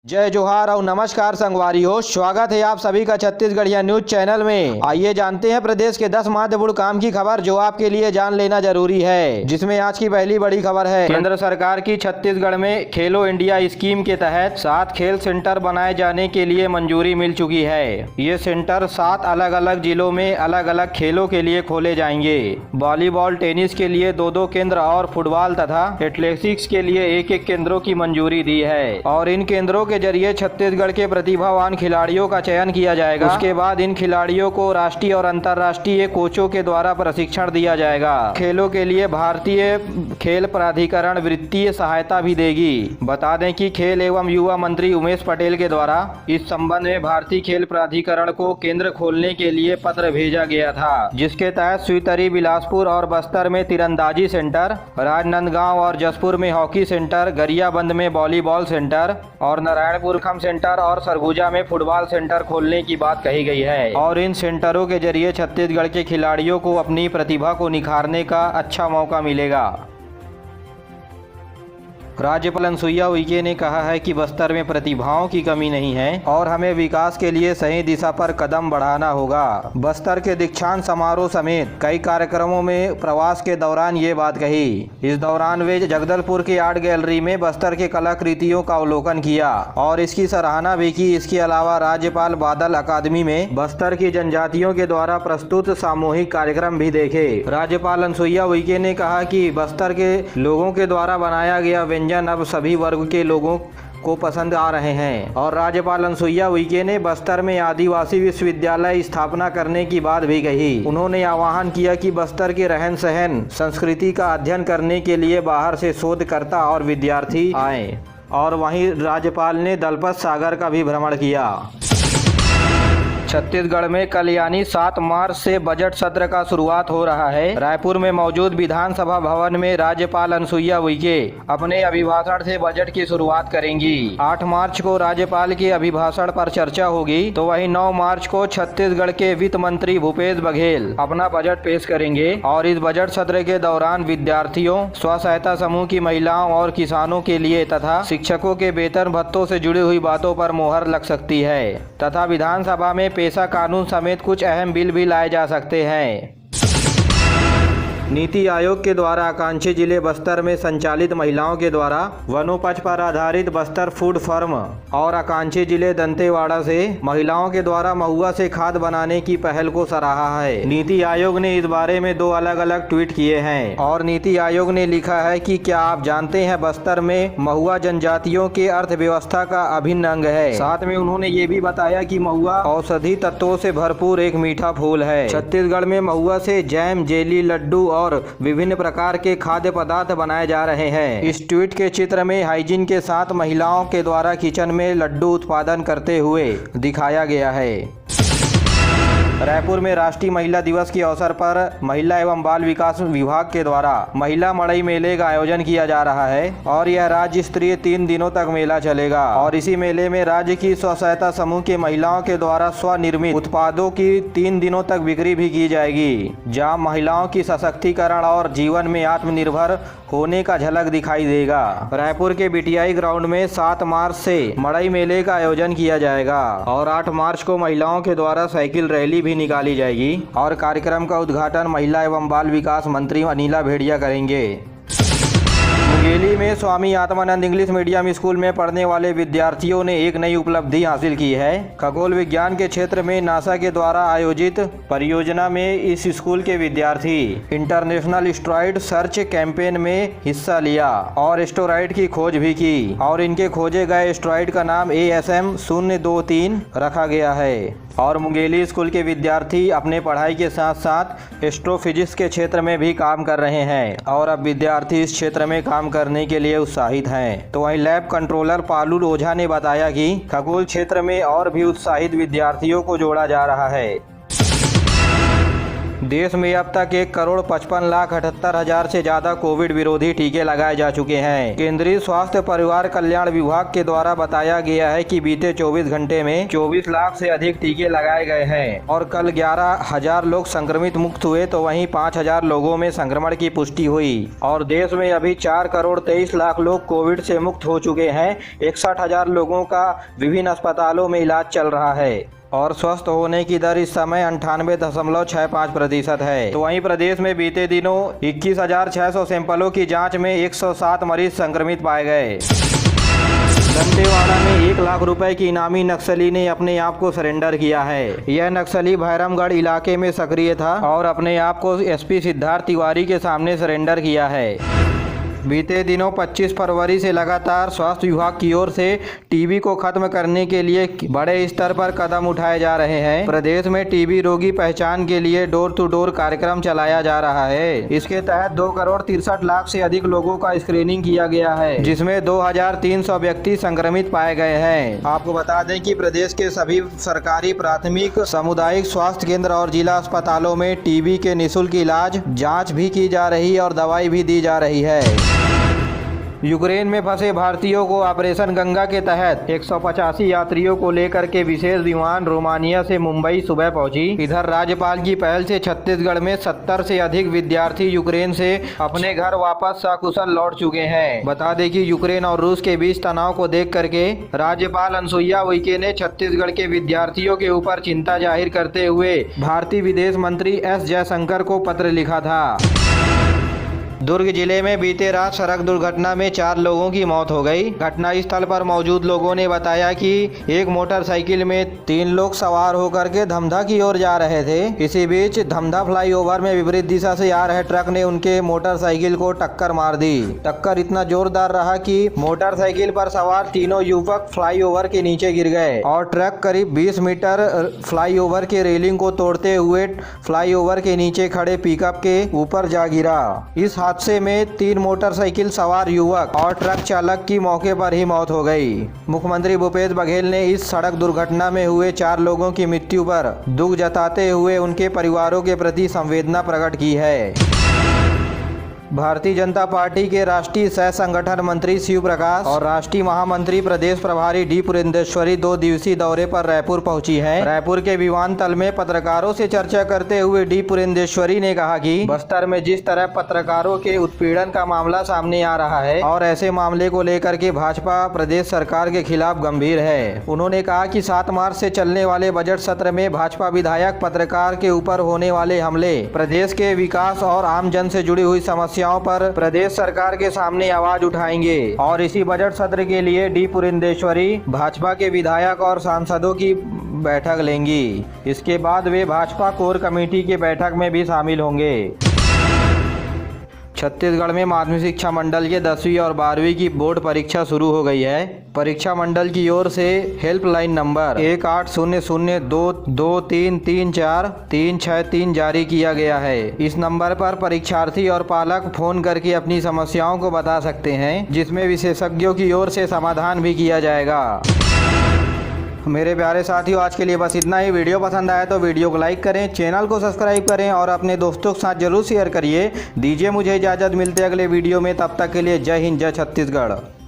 जय जोहार और नमस्कार संगवारियों, स्वागत है आप सभी का छत्तीसगढ़िया न्यूज चैनल में। आइए जानते हैं प्रदेश के 10 महत्वपूर्ण काम की खबर जो आपके लिए जान लेना जरूरी है, जिसमें आज की पहली बड़ी खबर है। केंद्र सरकार की छत्तीसगढ़ में खेलो इंडिया स्कीम के तहत 7 खेल सेंटर बनाए जाने के लिए मंजूरी मिल चुकी है। ये सेंटर 7 अलग अलग जिलों में अलग अलग खेलों के लिए खोले जाएंगे। वॉलीबॉल, टेनिस के लिए 2-2 केंद्र और फुटबॉल तथा एथलेटिक्स के लिए 1-1 केंद्रों की मंजूरी दी है। और इन केंद्रों के जरिए छत्तीसगढ़ के प्रतिभावान खिलाड़ियों का चयन किया जाएगा। उसके बाद इन खिलाड़ियों को राष्ट्रीय और अंतर्राष्ट्रीय कोचों के द्वारा प्रशिक्षण दिया जाएगा। खेलों के लिए भारतीय खेल प्राधिकरण वित्तीय सहायता भी देगी। बता दें कि खेल एवं युवा मंत्री उमेश पटेल के द्वारा इस संबंध में भारतीय खेल प्राधिकरण को केंद्र खोलने के लिए पत्र भेजा गया था, जिसके तहत स्वीतरी, बिलासपुर और बस्तर में तीरंदाजी सेंटर, राजनांदगांव और जसपुर में हॉकी सेंटर, गरियाबंद में वॉलीबॉल सेंटर और नारायणपुर खम सेंटर और सरगुजा में फुटबॉल सेंटर खोलने की बात कही गई है। और इन सेंटरों के जरिए छत्तीसगढ़ के खिलाड़ियों को अपनी प्रतिभा को निखारने का अच्छा मौका मिलेगा। राज्यपाल अनुसुईया उइके ने कहा है कि बस्तर में प्रतिभाओं की कमी नहीं है और हमें विकास के लिए सही दिशा पर कदम बढ़ाना होगा। बस्तर के दीक्षांत समारोह समेत कई कार्यक्रमों में प्रवास के दौरान ये बात कही। इस दौरान वे जगदलपुर के आर्ट गैलरी में बस्तर के कलाकृतियों का अवलोकन किया और इसकी सराहना भी की। इसके अलावा राज्यपाल बादल अकादमी में बस्तर की जनजातियों के द्वारा प्रस्तुत सामूहिक कार्यक्रम भी देखे। राज्यपाल अनुसुईया उइके ने कहा कि बस्तर के लोगों के द्वारा बनाया गया व्यंजन अब सभी वर्ग के लोगों को पसंद आ रहे हैं। और राज्यपाल अनुसुईया उइके ने बस्तर में आदिवासी विश्वविद्यालय स्थापना करने की बात भी कही। उन्होंने आह्वान किया कि बस्तर के रहन सहन संस्कृति का अध्ययन करने के लिए बाहर से शोधकर्ता और विद्यार्थी आए। और वहीं राज्यपाल ने दलपत सागर का भी भ्रमण किया। छत्तीसगढ़ में कल यानी 7 मार्च से बजट सत्र का शुरुआत हो रहा है। रायपुर में मौजूद विधानसभा भवन में राज्यपाल अनुसुईया उइके अपने अभिभाषण से बजट की शुरुआत करेंगी। 8 मार्च को राज्यपाल के अभिभाषण पर चर्चा होगी, तो वहीं 9 मार्च को छत्तीसगढ़ के वित्त मंत्री भूपेश बघेल अपना बजट पेश करेंगे। और इस बजट सत्र के दौरान विद्यार्थियों, स्व सहायता समूह की महिलाओं और किसानों के लिए तथा शिक्षकों के वेतन भत्तों से जुड़ी हुई बातों पर मोहर लग सकती है तथा विधानसभा में पेशा कानून समेत कुछ अहम बिल भी लाए जा सकते हैं। नीति आयोग के द्वारा आकांक्षी जिले बस्तर में संचालित महिलाओं के द्वारा वनोपज पर आधारित बस्तर फूड फर्म और आकांक्षी जिले दंतेवाड़ा से महिलाओं के द्वारा महुआ से खाद बनाने की पहल को सराहा है। नीति आयोग ने इस बारे में 2 अलग अलग ट्वीट किए हैं। और नीति आयोग ने लिखा है कि क्या आप जानते हैं बस्तर में महुआ जनजातियों के अर्थव्यवस्था का अभिन्न अंग है। साथ में उन्होंने ये भी बताया कि महुआ औषधि तत्वों से भरपूर एक मीठा फूल है। छत्तीसगढ़ में महुआ से जैम, जेली, लड्डू और विभिन्न प्रकार के खाद्य पदार्थ बनाए जा रहे हैं। इस ट्वीट के चित्र में हाइजीन के साथ महिलाओं के द्वारा किचन में लड्डू उत्पादन करते हुए दिखाया गया है। रायपुर में राष्ट्रीय महिला दिवस के अवसर पर महिला एवं बाल विकास विभाग के द्वारा महिला मड़ई मेले का आयोजन किया जा रहा है। और यह राज्य स्तरीय 3 दिनों तक मेला चलेगा। और इसी मेले में राज्य की स्व सहायता समूह के महिलाओं के द्वारा स्वनिर्मित उत्पादों की 3 दिनों तक बिक्री भी की जाएगी, जहां महिलाओं की सशक्तिकरण और जीवन में आत्मनिर्भर होने का झलक दिखाई देगा। रायपुर के बीटीआई ग्राउंड में 7 मार्च से मड़ई मेले का आयोजन किया जाएगा और 8 मार्च को महिलाओं के द्वारा साइकिल रैली भी निकाली जाएगी। और कार्यक्रम का उद्घाटन महिला एवं बाल विकास मंत्री अनिला भेड़िया करेंगे। मुंगेली में Swami Atmanand English medium school में पढ़ने वाले विद्यार्थियों ने एक नई उपलब्धि हासिल की है। खगोल विज्ञान के क्षेत्र में नासा के द्वारा आयोजित परियोजना में इस स्कूल के विद्यार्थी इंटरनेशनल एस्टेरॉयड सर्च कैंपेन में हिस्सा लिया और एस्टेरॉयड की खोज भी की। और इनके खोजे गए एस्टेरॉयड का नाम ASM 023 रखा गया है। और मुंगेली स्कूल के विद्यार्थी अपने पढ़ाई के साथ साथ एस्ट्रोफिजिक्स के क्षेत्र में भी काम कर रहे हैं और अब विद्यार्थी इस क्षेत्र में काम करने के लिए उत्साहित हैं। तो वहीं लैब कंट्रोलर पालू ओझा ने बताया कि खगोल क्षेत्र में और भी उत्साहित विद्यार्थियों को जोड़ा जा रहा है। देश में अब तक 1,55,78,000 से ज्यादा कोविड विरोधी टीके लगाए जा चुके हैं। केंद्रीय स्वास्थ्य परिवार कल्याण विभाग के द्वारा बताया गया है कि बीते 24 घंटे में 24 लाख से अधिक टीके लगाए गए हैं और कल 11,000 लोग संक्रमित मुक्त हुए तो वहीं 5,000 लोगों में संक्रमण की पुष्टि हुई और देश में अभी 4,23,00,000 लोग कोविड से मुक्त हो चुके हैं। 61,000 लोगों का विभिन्न अस्पतालों में इलाज चल रहा है और स्वस्थ होने की दर इस समय 98.65% है। तो वहीं प्रदेश में बीते दिनों 21,600 सैंपलों की जांच में 107 मरीज संक्रमित पाए गए। दंतेवाड़ा में 1 लाख रुपए की इनामी नक्सली ने अपने आप को सरेंडर किया है। यह नक्सली भैरमगढ़ इलाके में सक्रिय था और अपने आप को एसपी सिद्धार्थ तिवारी के सामने सरेंडर किया है। बीते दिनों 25 फरवरी से लगातार स्वास्थ्य विभाग की ओर से टीबी को खत्म करने के लिए बड़े स्तर पर कदम उठाए जा रहे हैं। प्रदेश में टीबी रोगी पहचान के लिए डोर टू डोर कार्यक्रम चलाया जा रहा है। इसके तहत 2,63,00,000 से अधिक लोगों का स्क्रीनिंग किया गया है, जिसमें 2,300 व्यक्ति संक्रमित पाए गए हैं। आपको बता दें कि प्रदेश के सभी सरकारी प्राथमिक सामुदायिक स्वास्थ्य केंद्र और जिला अस्पतालों में टीबी के निःशुल्क इलाज जाँच भी की जा रही और दवाई भी दी जा रही है। यूक्रेन में फंसे भारतीयों को ऑपरेशन गंगा के तहत 185 यात्रियों को लेकर के विशेष विमान रोमानिया से मुंबई सुबह पहुंची। इधर राज्यपाल की पहल से छत्तीसगढ़ में 70 से अधिक विद्यार्थी यूक्रेन से अपने घर वापस सकुशल लौट चुके हैं। बता दें कि यूक्रेन और रूस के बीच तनाव को देख करके राज्यपाल अनुसुईया उइके ने छत्तीसगढ़ के विद्यार्थियों के ऊपर चिंता जाहिर करते हुए भारतीय विदेश मंत्री एस जयशंकर को पत्र लिखा था। दुर्ग जिले में बीते रात सड़क दुर्घटना में 4 लोगों की मौत हो गई। घटना स्थल पर मौजूद लोगों ने बताया कि एक मोटरसाइकिल में 3 लोग सवार होकर के धमधा की ओर जा रहे थे। इसी बीच धमधा फ्लाईओवर में विपरीत दिशा से आ रहे ट्रक ने उनके मोटरसाइकिल को टक्कर मार दी। टक्कर इतना जोरदार रहा कि मोटरसाइकिल पर सवार तीनों युवक फ्लाईओवर के नीचे गिर गए और ट्रक करीब 20 मीटर फ्लाईओवर के रेलिंग को तोड़ते हुए फ्लाईओवर के नीचे खड़े पिकअप के ऊपर जा गिरा। इस हादसे में 3 मोटरसाइकिल सवार युवक और ट्रक चालक की मौके पर ही मौत हो गई। मुख्यमंत्री भूपेश बघेल ने इस सड़क दुर्घटना में हुए 4 लोगों की मृत्यु पर दुख जताते हुए उनके परिवारों के प्रति संवेदना प्रकट की है। भारतीय जनता पार्टी के राष्ट्रीय सह संगठन मंत्री शिव प्रकाश और राष्ट्रीय महामंत्री प्रदेश प्रभारी डी पुरेंदेश्वरी 2 दिवसीय दौरे पर रायपुर पहुंची हैं। रायपुर के विमानतल में पत्रकारों से चर्चा करते हुए डी पुरेंदेश्वरी ने कहा कि बस्तर में जिस तरह पत्रकारों के उत्पीड़न का मामला सामने आ रहा है और ऐसे मामले को लेकर के भाजपा प्रदेश सरकार के खिलाफ गंभीर है। उन्होंने कहा कि 7 मार्च से चलने वाले बजट सत्र में भाजपा विधायक पत्रकार के ऊपर होने वाले हमले, प्रदेश के विकास और आम जन से जुड़ी हुई समस्या पर प्रदेश सरकार के सामने आवाज उठाएंगे और इसी बजट सत्र के लिए डी पुरेंदेश्वरी भाजपा के विधायक और सांसदों की बैठक लेंगी। इसके बाद वे भाजपा कोर कमेटी की बैठक में भी शामिल होंगे। छत्तीसगढ़ में माध्यमिक शिक्षा मंडल के 10वीं और 12वीं की बोर्ड परीक्षा शुरू हो गई है। परीक्षा मंडल की ओर से हेल्पलाइन नंबर 180022334363 जारी किया गया है। इस नंबर पर परीक्षार्थी और पालक फोन करके अपनी समस्याओं को बता सकते हैं, जिसमें विशेषज्ञों की ओर से समाधान भी किया जाएगा। मेरे प्यारे साथियों, आज के लिए बस इतना ही। वीडियो पसंद आया तो वीडियो को लाइक करें, चैनल को सब्सक्राइब करें और अपने दोस्तों के साथ जरूर शेयर करिए। दीजिए मुझे इजाज़त, मिलते अगले वीडियो में। तब तक के लिए जय हिंद, जय छत्तीसगढ़।